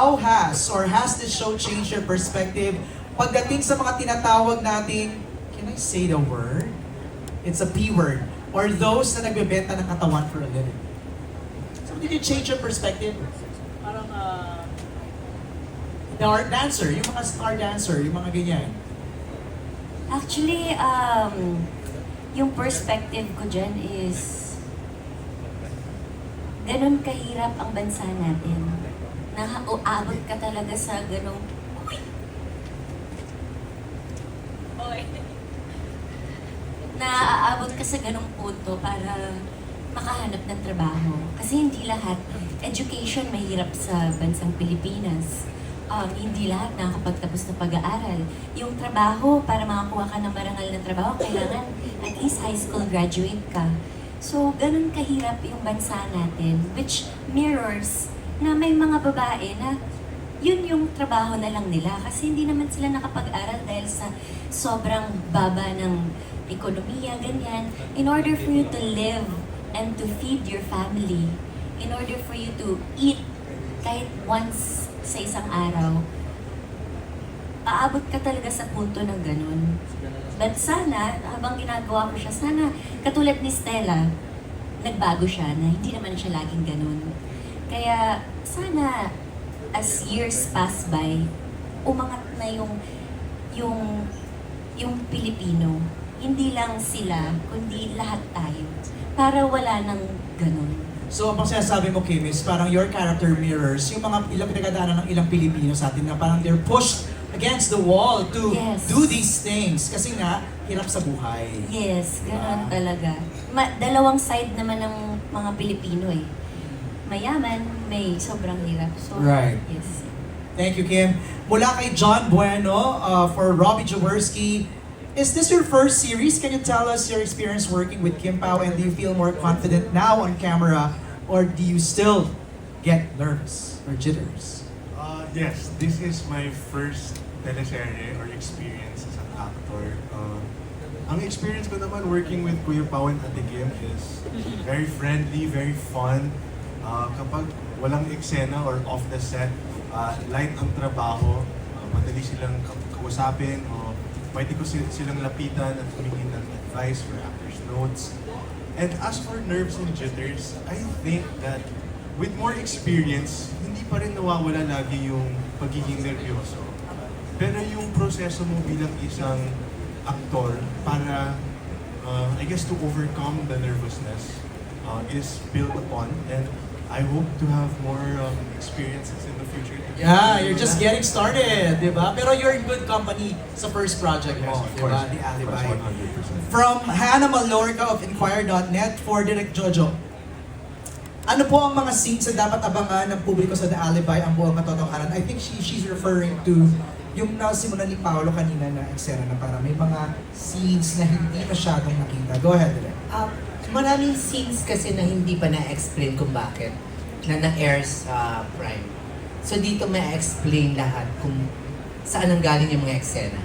how has this show changed your perspective pagdating sa mga tinatawag nating, can I say the word? It's a P word. Or those na nagbebenta ng katawan for a living. So did you change your perspective? Parang, The art dancer, yung mga star dancer, yung mga ganyan. Actually, yung perspective ko dyan is ganun kahirap ang bansa natin. Uabot ka talaga sa ganung naaabot ka sa ganung punto para makahanap ng trabaho. Kasi hindi lahat, education mahirap sa bansang Pilipinas. Hindi lahat nakakapagtapos ng pag-aaral. Yung trabaho, para makakuha ka ng marangal na trabaho, kailangan at least high school graduate ka. So, ganun kahirap yung bansa natin, which mirrors na may mga babae na yun yung trabaho na lang nila kasi hindi naman sila nakapag-aral dahil sa sobrang baba ng ekonomiya, ganyan. In order for you to live and to feed your family, in order for you to eat kahit once sa isang araw, aabot ka talaga sa punto ng ganun. But sana, habang ginagawa ko siya, sana katulad ni Stella, nagbago siya na hindi naman siya laging ganun. Kaya sana, as years pass by, umangat na yung Pilipino. Hindi lang sila, kundi lahat tayo. Para wala nang ganun. So, ang sinasabi mo, Kim, is parang your character mirrors yung mga ilang pinagdaanan ng ilang Pilipino sa atin na parang they're pushed against the wall to Yes. do these things. Kasi nga, hirap sa buhay. Yes, ganun talaga. Dalawang side naman ng mga Pilipino eh. Mayaman, may sobrang hirap. So, Right. yes. Thank you, Kim. Mula kay John Bueno, for Robbie Jaworski, is this your first series? Can you tell us your experience working with Kim Pao, and do you feel more confident now on camera, or do you still get nervous or jitters? Yes, this is my first teleserye or experience as an actor. Ang experience ko naman working with Kuya Pao and Ate Kim is very friendly, very fun. Kapag walang eksena or off the set, light ang trabaho, madali silang kausapin o pwede ko silang lapitan at humingi ng advice for actors' notes. And as for nerves and jitters, I think that with more experience, hindi pa rin nawawala lagi yung pagiging nervyoso. Pero yung proseso mo bilang isang aktor para, I guess, to overcome the nervousness is built upon. And I hope to have more experiences in the future. Yeah, you're just getting started, di ba? Pero you're in good company sa first project mo, Yes, of di course. ba? The Alibi. 100%. From Hannah Malorca of Inquirer.net for Direct Jojo. Ano po ang mga scenes na dapat abangan ng publiko sa The Alibi, ang buong katotohanan? I think she's referring to yung nasimulan ni Paolo kanina na eksena na para may mga scenes na hindi masyadong nakita. Go ahead, Direk. Maraming scenes kasi na hindi pa na-explain kung bakit na na-air sa Prime. So dito may explain lahat kung saan ang galing yung mga eksena.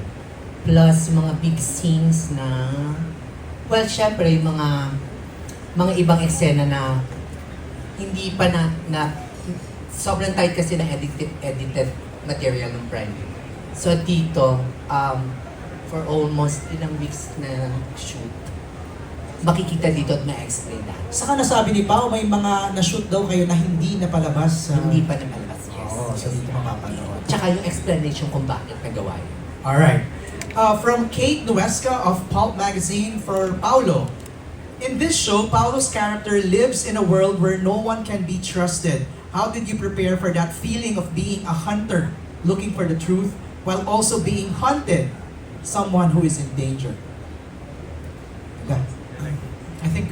Plus yung mga big scenes na, well, syempre yung mga ibang eksena na hindi pa na sobrang tight kasi na edited material ng Prime. So dito, for almost ilang weeks na shoot, makikita dito at ma-explain na. Saka nasabi ni Pao, may mga na-shoot daw kayo na hindi napalabas sa... Hindi pa napalabas, yes. Oo, so dito mapapanood. Tsaka yung explanation kung bakit nagawa yun. Alright. From Kate Nuesca of Pulp Magazine for Paolo. In this show, Paolo's character lives in a world where no one can be trusted. How did you prepare for that feeling of being a hunter, looking for the truth, while also being hunted, someone who is in danger? Yeah. I think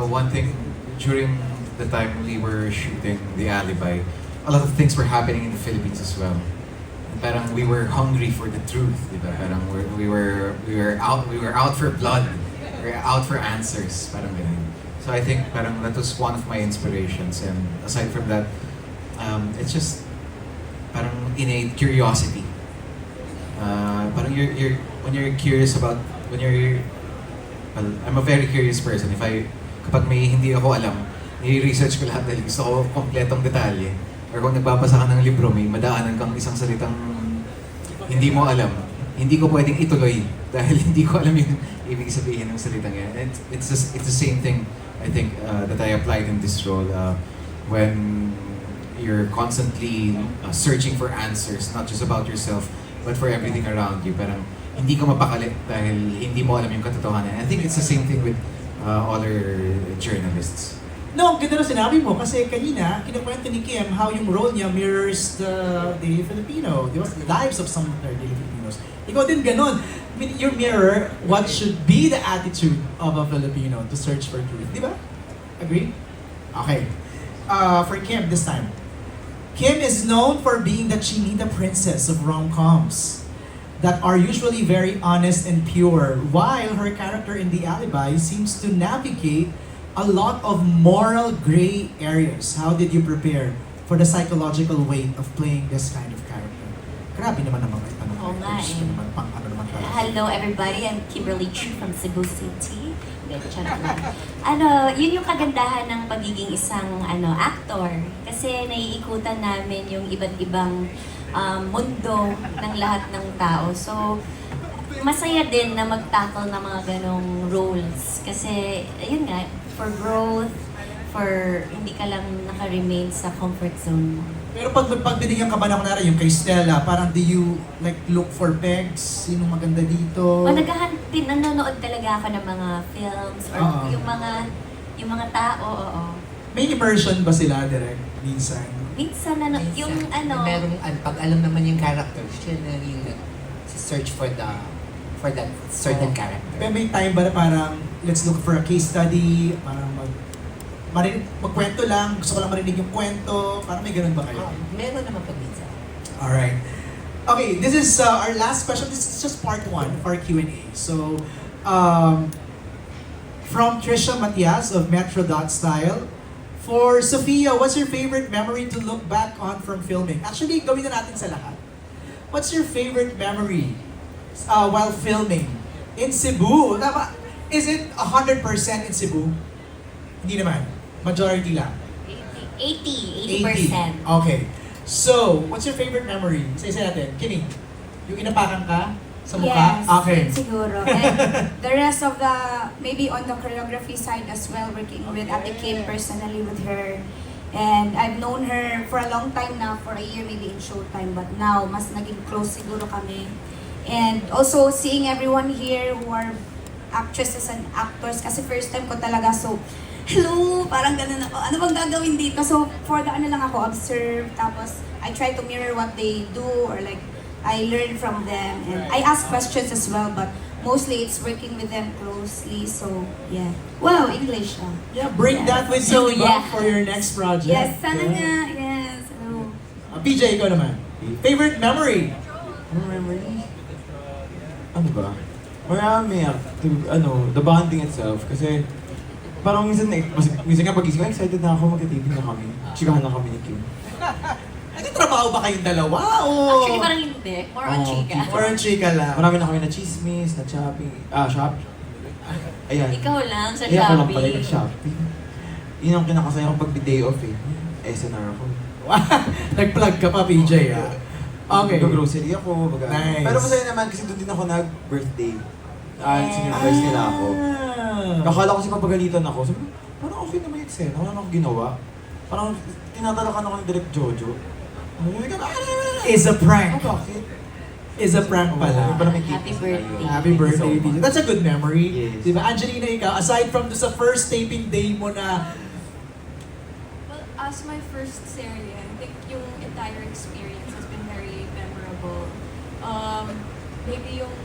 one thing during the time we were shooting The Alibi, a lot of things were happening in the Philippines as well. Parang we were hungry for the truth, di ba? Parang we were out for blood. We were out for answers, parang ganun. So I think parang that was one of my inspirations, and aside from that, it's just parang innate curiosity. Parang when you're curious about well, I'm a very curious person. Kapag may hindi ako alam, i-research ko lahat dahil gusto ko kompletong detalye. or kung nagbabasa ka ng libro, may madaanan kang isang salitang hindi mo alam. Hindi ko pwedeng ituloy dahil hindi ko alam yung ibig sabihin ng salitang yan. And it's the same thing, I think, that I applied in this role. When you're constantly searching for answers, not just about yourself, but for everything around you. Parang hindi ka mapakali dahil hindi mo alam yung katotohanan. I think it's the same thing with all our journalists. No, ang ganda na sinabi mo kasi kanina, kinakwento ni Kim how yung role niya mirrors the Daily Filipino, di ba? The lives of some Daily Filipinos. Ikaw din ganon. I mean, you mirror what should be the attitude of a Filipino to search for truth, di ba? Agree? Okay. For Kim this time. Kim is known for being the chinita princess of rom-coms that are usually very honest and pure, while her character in The Alibi seems to navigate a lot of moral gray areas. How did you prepare for the psychological weight of playing this kind of character? Grabe naman ang mga tanong. Oo nga eh. Ano naman talaga. Hello everybody, I'm Kimberly Chu from Cebu City. Charot lang. Yun yung kagandahan ng pagiging isang actor. Kasi naiikutan namin yung iba't ibang mundo ng lahat ng tao. So, masaya din na mag-tackle ng mga ganong roles. Kasi, ayun nga, for growth, for hindi ka lang naka-remain sa comfort zone mo. Pero pag binigyan ka ba na kunwari yung kay Stella, parang do you like look for pegs? Sinong maganda dito? Nanonood talaga ako ng mga films or Oo. yung mga tao, oo. May immersion ba sila direct minsan? Minsan, yung Merong, pag alam naman yung character, siya na yung search for that certain Oo. character. Pero may time ba na parang let's look for a case study, parang magkwento lang, gusto ko lang marinig yung kwento, parang may ganun ba kayo? Meron naman pag minsan. Alright. Okay, this is our last question. This is just part 1 of our Q&A. So, from Trisha Matias of Metro.Style, for Sophia, what's your favorite memory to look back on from filming? Actually, gawin na natin sa lahat. What's your favorite memory while filming? In Cebu? Tama? Is it 100% in Cebu? Hindi naman. Majority lang. 80%. Okay. So, what's your favorite memory? Isa natin. Kimi, yung inapakan ka sa mukha? Yes, Okay. siguro. And the rest of the, maybe on the choreography side as well, working with Ate Kim personally with her. And I've known her for a long time now, for a year maybe in Showtime, but now mas naging close siguro kami. And also seeing everyone here who are actresses and actors, kasi first time ko talaga, so hello, parang ganun ako. Ano bang gagawin dito? So, for the lang ako, observe. Tapos, I try to mirror what they do or like, I learn from them. And I ask questions as well, but mostly it's working with them closely. So, yeah. Wow, English ah. Yeah, bring that with So, you yeah. for your next project. Yes, sana Yeah. nga. Yes. Hello. PJ, ikaw naman. Favorite memory? Memory? Ano ba? Marami. The bonding itself. Kasi parang minsan nga pag-isip ko, excited na ako, magka-TV na kami. Chikahan na kami ni Kim. Nagtatrabaho ba kayong dalawa? O... Actually, parang hindi. More on Oo, chika. Or ang chika lang? Marami na kami na chismis, na shopping. Shopping. Ayan. Ikaw lang sa Kaya ako lang pala Shopee. nag-shopping. Yun ang kinakasaya ko pag day off eh. SNR ako. Nag-plug ka pa, PJ, ah. Okay. Mag-grocery ako. Nice. Pero masaya naman kasi doon din ako nag-birthday. Sinurprise nila ako. Akala ko kasi papagalitan ako. Sabi ko, parang okay naman yung eksena. Wala akong ginawa. Parang tinatalakan ako ng Direk Jojo. Sabi ko, Is a prank. bakit? Is a prank pala. Parang may Happy kitis birthday. tayo. Happy birthday, Thank you so PJ. much. That's a good memory. Yes. Diba? Angelina, ikaw, aside from sa first taping day mo na Well, as my first series, I think yung entire experience has been very memorable. Maybe yung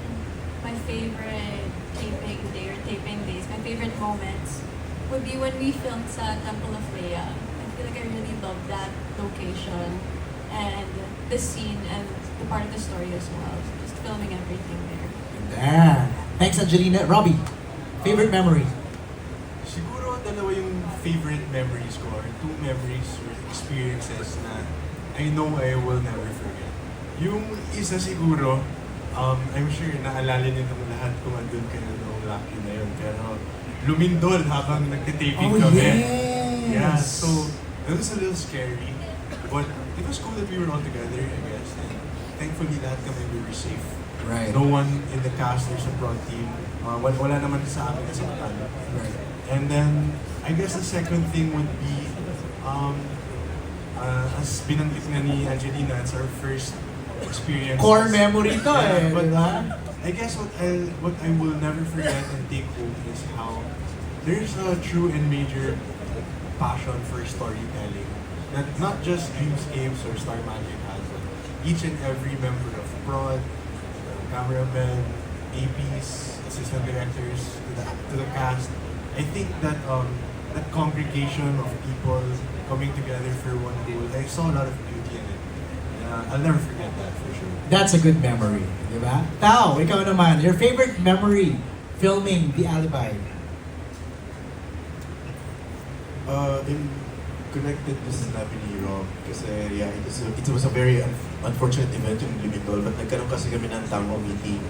my favorite taping day or taping days, my favorite moments would be when we filmed sa Temple of Leia. I feel like I really love that location and the scene and the part of the story as well. Just filming everything there. yeah. Thanks, Angelina. Robbie, favorite memory? Siguro dalawa yung favorite memories ko or two memories or experiences na I know I will never forget. Yung isa siguro, I'm sure naalala niyo naman lahat kung andun kayo noong Lucky na yun. Pero lumindol habang nagtitaping kami. yes! Yeah, so it was a little scary. But it was cool that we were all together, I guess. And thankfully, lahat kami we were safe. Right. No one in the cast or sa prod team. Wala naman sa amin nasaktan. Right. And then, I guess the second thing would be, as binanggit nga ni Angelina, it's our first experience. Core memory to eh, But di ba? I guess what I will never forget and take home is how there's a true and major passion for storytelling that not just Dreamscapes or Star Magic has, but each and every member of prod, cameramen, APs, assistant directors, to the cast. I think that that congregation of people coming together for one goal, I saw a lot of beauty in it. I'll never forget that for sure. That's a good memory, di ba? Tao, ikaw naman, your favorite memory filming The Alibi? Connected to sinabi ni Rob kasi yeah, it was a very unfortunate event yung Limitol, but nagkaroon kasi kami ng town hall meeting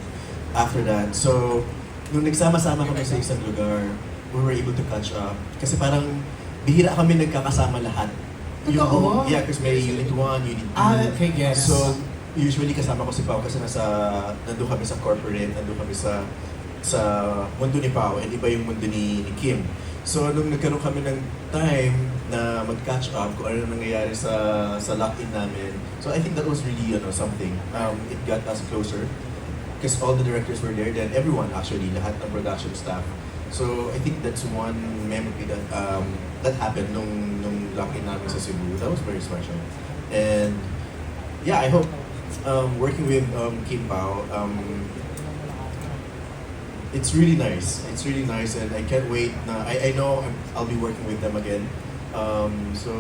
after that. So, nung nagsama-sama kami sa isang lugar, we were able to catch up. Kasi parang bihira kami nagkakasama lahat. Totoo? Yeah, kasi may Unit 1, Unit 2. Okay, yes. So, usually kasama ko si Pao kasi nandun kami sa corporate, nandun kami sa mundo ni Pao, and iba yung mundo ni Kim. So, nung nagkaroon kami ng time na mag-catch up kung ano nangyayari sa lock-in namin, so I think that was really something. It got us closer because all the directors were there, then everyone actually, lahat ng production staff. So, I think that's one memory that happened nung lock-in namin sa Cebu. That was very special. And yeah, I hope working with Kim Pao, it's really nice. It's really nice, and I can't wait. I know I'll be working with them again. So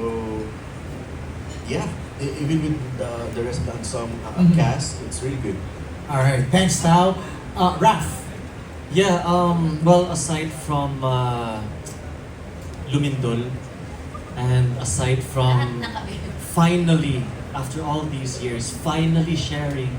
yeah, even with the rest of the ensemble cast, it's really good. All right, thanks, Tao. Raph. Yeah, well, aside from Lumindol, and aside from finally, after all these years, finally sharing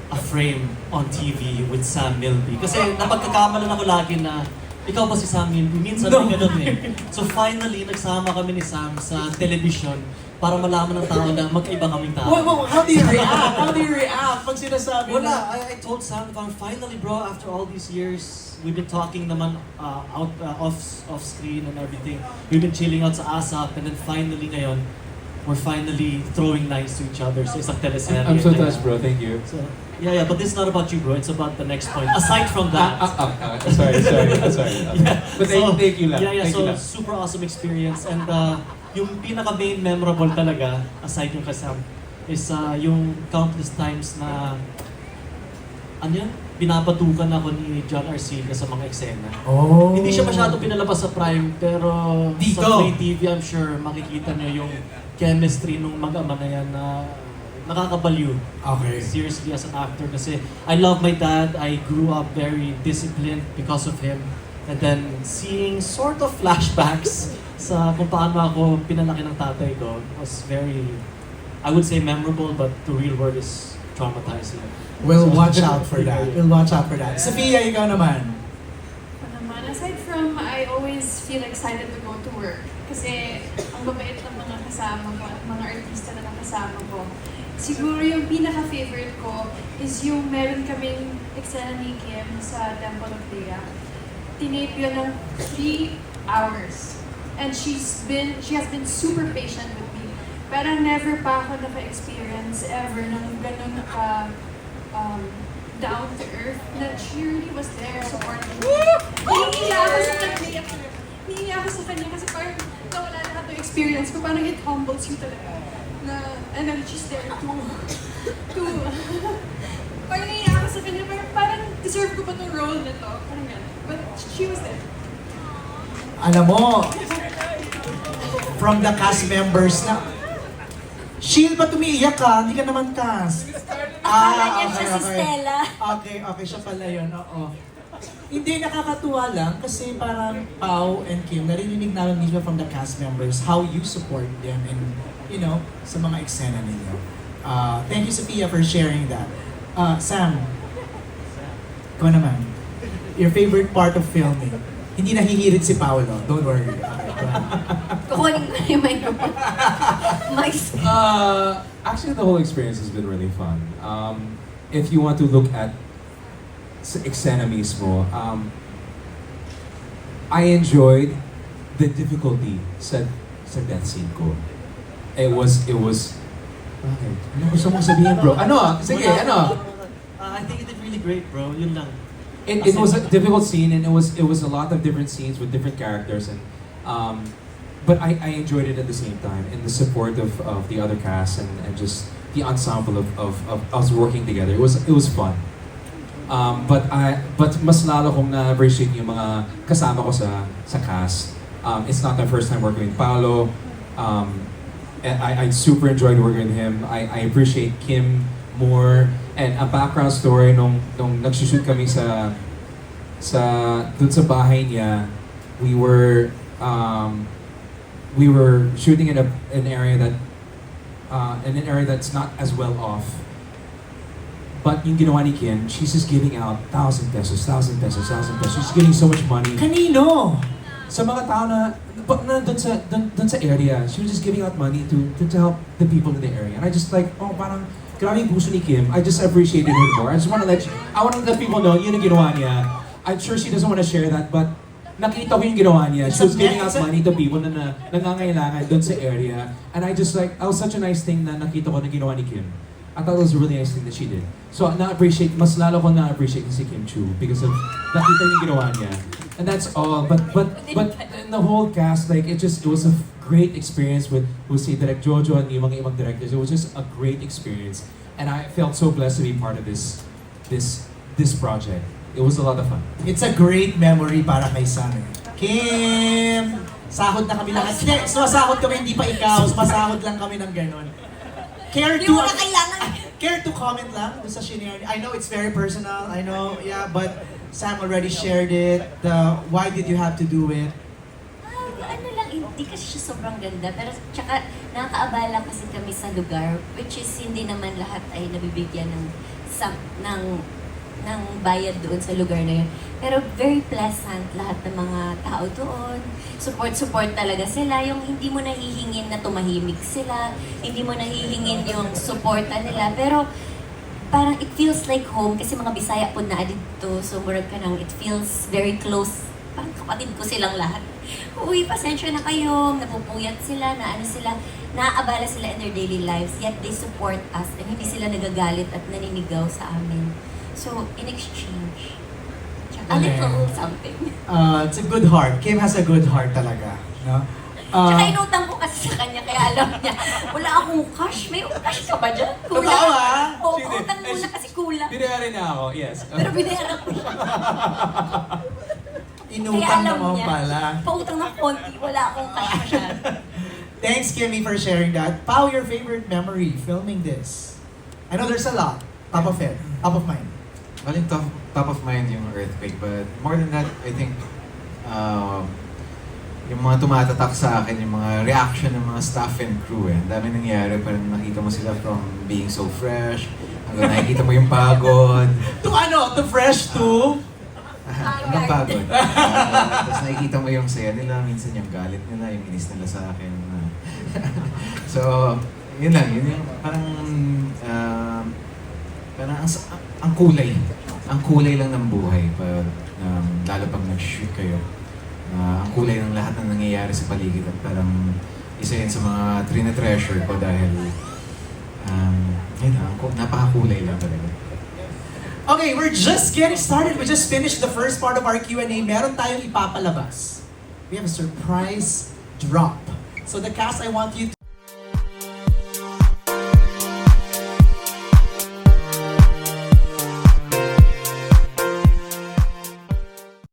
a frame on TV with Sam Milby. Kasi napagkakamalan ako lagi na ikaw ba si Sam Milby? Minsan no. Ganun eh. So finally, nagsama kami ni Sam sa television para malaman ng tao na magkaiba kaming tao. How do you react? How do you react pag sinasabi Wala, I told Sam, finally bro, after all these years, we've been talking naman off screen and everything. We've been chilling out sa ASAP, and then finally ngayon, we're finally throwing lines to each other sa isang teleserye. I'm so touched, bro. Thank you. So, yeah, but this is not about you, bro. It's about the next point. Aside from that. Sorry. Yeah, But thank you lang. Yeah, Thank you so lang. super awesome experience. And yung pinaka-main memorable talaga, aside yung kasam, is yung countless times na, binabatukan ako ni John Arcilla sa mga eksena. Oh. Hindi siya masyado pinalabas sa Prime, pero Dito. sa Free TV, I'm sure makikita niyo yung chemistry nung mag-ama na yan na nakakabaliw. Okay. Seriously, as an actor, kasi I love my dad. I grew up very disciplined because of him. And then seeing sort of flashbacks sa kung paano ako pinalaki ng tatay ko was very, I would say memorable, but the real word is traumatizing. We'll watch out for that. We'll watch out for that. Sophia, ikaw naman. Aside from, I always feel excited to go to work. Kasi ang babait ng mga kasama ko at mga artista na nakasama ko. Siguro yung pinaka-favorite ko is yung meron kaming eksena ni Kim sa Temple of Dea. Tinape yun ng 3 hours. And she has been super patient with me. Parang never pa ako naka-experience ever ng ganun ka down to earth, that she really was there supporting me. Hinihingi ako sa kanya kasi parang nawala lahat ng experience ko. Parang it humbles you talaga. And then she's there to parang hinihingi ako sa kanya, parang deserve ko ba itong role na to? Parang gano'n. But she was there. Alam mo, from the cast members na, Shield, ba't umiiyak ka? Hindi ka naman cast. Akala niya siya si Stella. Okay, siya pala yun, oo. Hindi, nakakatuwa lang kasi parang Pao and Kim, narinig namin mismo from the cast members how you support them and, sa mga eksena ninyo. Thank you, Sophia, for sharing that. Sam, ikaw naman. Your favorite part of filming? Hindi nahihirit si Paolo, don't worry. Okay, go ahead. kukunin ko na yung microphone. Actually, the whole experience has been really fun. If you want to look at eksena mismo, I enjoyed the difficulty sa death scene ko. It was, bakit? Ano gusto mong sabihin, bro? Ano? Sige, ano? I think you did really great, bro. Yun lang. It was a difficult scene, and it was a lot of different scenes with different characters, and but I enjoyed it at the same time, in the support of the other cast and just the ensemble of us working together. It was fun. But mas lalo kong na-appreciate yung mga kasama ko sa cast. It's not my first time working with Paolo. And I super enjoyed working with him. I appreciate Kim more. And a background story nung nagsushoot kami dun sa bahay niya, we were shooting in an area that's not as well off. But yung ginawa ni Kim, she's just giving out 1,000 pesos. She's getting so much money. Kanino? Sa mga tao na dun sa area, she was just giving out money to help the people in the area. And I just like, parang grabe yung puso ni Kim. I just appreciated her more. I want to let people know, yun ang ginawa niya. I'm sure she doesn't want to share that, but nakita ko yung ginawa niya. She was giving out money to people na nangangailangan dun sa area. And I just like, that was such a nice thing na nakita ko na ginawa ni Kim. I thought it was a really nice thing that she did. So mas lalo ko na-appreciate si Kim Chu because of nakita yung ginawa niya. And that's all. But the whole cast, like it was a great experience with si Direk Jojo and yung mga ibang directors. It was just a great experience. And I felt so blessed to be part of this project. It was a lot of fun. It's a great memory para kay Sam. Kim! Sahod na kami lahat. Hindi, sumasahod kami, hindi pa ikaw. Sumasahod lang kami ng ganon. Care to comment lang doon sa shinare? I know it's very personal. I know, yeah, but Sam already shared it. Why did you have to do it? Ano lang, hindi kasi siya sobrang ganda. Pero tsaka nakakaabala kasi kami sa lugar, which is hindi naman lahat ay nabibigyan ng bayad doon sa lugar na yun. Pero very pleasant lahat ng mga tao doon. Support talaga sila. Yung hindi mo nahihingin na tumahimik sila. Hindi mo nahihingin yung supporta nila. Pero parang it feels like home kasi mga Bisaya po na dito. So murag ka nang it feels very close. Parang kapatid ko silang lahat. Uy, pasensya na kayo. Napupuyat sila, naaabala sila in their daily lives. Yet they support us and hindi sila nagagalit at naninigaw sa amin. So, in exchange, a little something. It's a good heart. Kim has a good heart talaga. No? Tsaka inutang ko kasi sa kanya, kaya alam niya, wala akong cash. May cash ka ba dyan? Kulang. Totoo ah? Oo, utang muna kasi kulang. Binayaran na ako, yes. Pero binayaran ko siya. Inutang naman pala. Pautang ng konti, wala akong cash masyado. Thanks, Kimmy, for sharing that. Pao, your favorite memory filming this? I know there's a lot. Top of mind. Well, yung top of mind yung earthquake, but more than that, I think yung mga tumatatak sa akin, yung mga reaction ng mga staff and crew Ang dami nangyari, parang nakita mo sila from being so fresh, hanggang nakikita mo yung pagod. To fresh to? Hanggang pagod. Tapos nakikita mo yung saya nila, minsan yung galit nila, yung inis nila sa akin. So, yun lang, yun yung parang ang kulay lang ng buhay lalo pag nag-shoot kayo. Ang kulay ng lahat ng nangyayari sa paligid at parang isa yun sa mga treasure ko dahil napakakulay lang talaga. Okay, we're just getting started. We just finished the first part of our Q&A. Meron tayong ipapalabas. We have a surprise drop. So the cast, I want you